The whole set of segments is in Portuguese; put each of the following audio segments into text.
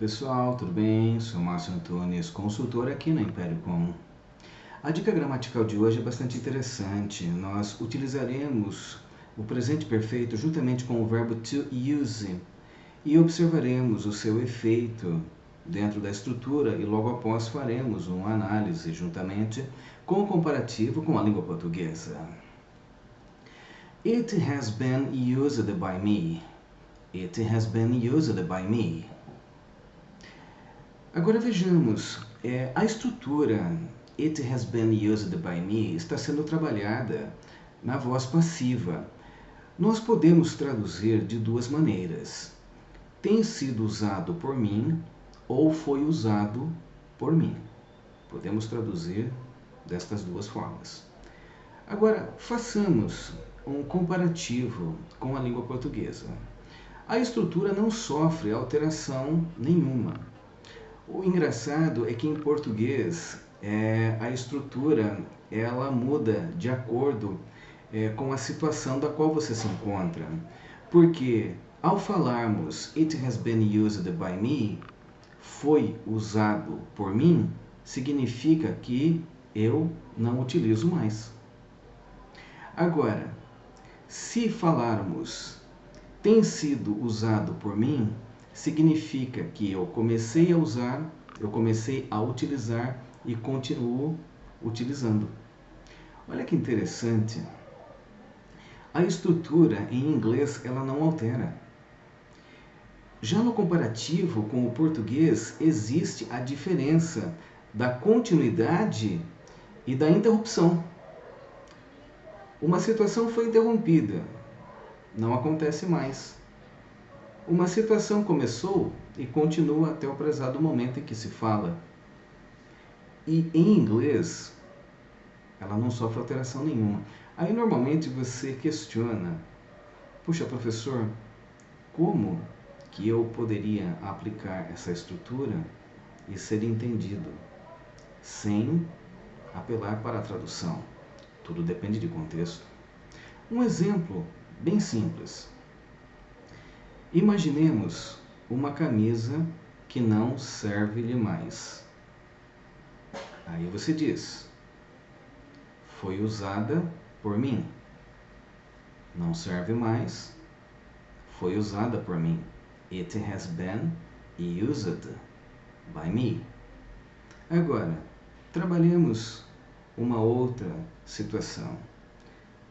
Pessoal, tudo bem? Sou Márcio Antunes, consultor aqui na Império Com. A dica gramatical de hoje é bastante interessante. Nós utilizaremos o presente perfeito juntamente com o verbo to use e observaremos o seu efeito dentro da estrutura e logo após faremos uma análise juntamente com o comparativo com a língua portuguesa. It has been used by me. It has been used by me. Agora vejamos, a estrutura It has been used by me está sendo trabalhada na voz passiva. Nós podemos traduzir de duas maneiras. Tem sido usado por mim ou foi usado por mim. Podemos traduzir destas duas formas. Agora, façamos um comparativo com a língua portuguesa. A estrutura não sofre alteração nenhuma. O engraçado é que em português a estrutura ela muda de acordo com a situação da qual você se encontra. Porque ao falarmos It has been used by me, foi usado por mim, significa que eu não utilizo mais. Agora, se falarmos tem sido usado por mim, significa que eu comecei a usar, eu comecei a utilizar e continuo utilizando. Olha que interessante. A estrutura em inglês ela não altera. Já no comparativo com o português existe a diferença da continuidade e da interrupção. Uma situação foi interrompida, não acontece mais. Uma situação começou e continua até o prezado momento em que se fala. E em inglês, ela não sofre alteração nenhuma. Aí normalmente você questiona, puxa professor, como que eu poderia aplicar essa estrutura e ser entendido sem apelar para a tradução? Tudo depende de contexto. Um exemplo bem simples. Imaginemos uma camisa que não serve-lhe mais. Aí você diz, foi usada por mim. Não serve mais, foi usada por mim. It has been used by me. Agora, trabalhemos uma outra situação.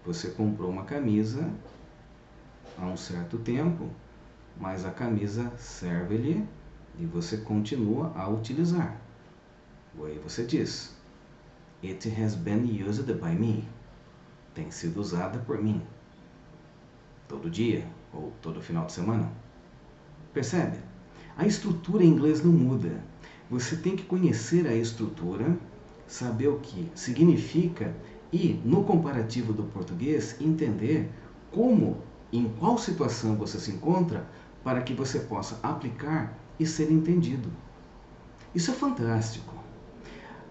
Você comprou uma camisa há um certo tempo, mas a camisa serve-lhe e você continua a utilizar. Aí você diz, It has been used by me. Tem sido usada por mim. Todo dia ou todo final de semana. Percebe? A estrutura em inglês não muda. Você tem que conhecer a estrutura, saber o que significa e, no comparativo do português, entender como, em qual situação você se encontra para que você possa aplicar e ser entendido. Isso é fantástico.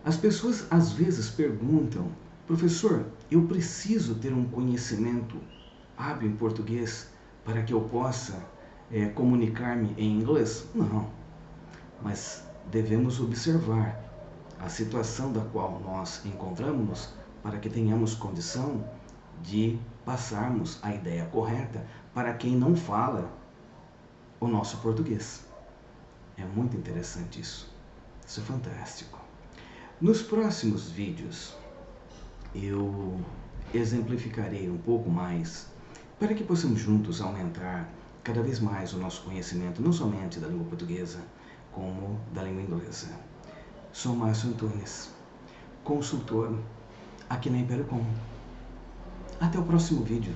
As pessoas às vezes perguntam, professor, eu preciso ter um conhecimento hábil em português para que eu possa comunicar-me em inglês? Não, mas devemos observar a situação da qual nós encontramos para que tenhamos condição de passarmos a ideia correta para quem não fala o nosso português. É muito interessante isso. Isso é fantástico. Nos próximos vídeos, eu exemplificarei um pouco mais para que possamos juntos aumentar cada vez mais o nosso conhecimento, não somente da língua portuguesa, como da língua inglesa. Sou Márcio Antunes, consultor aqui na Império Com. Até o próximo vídeo.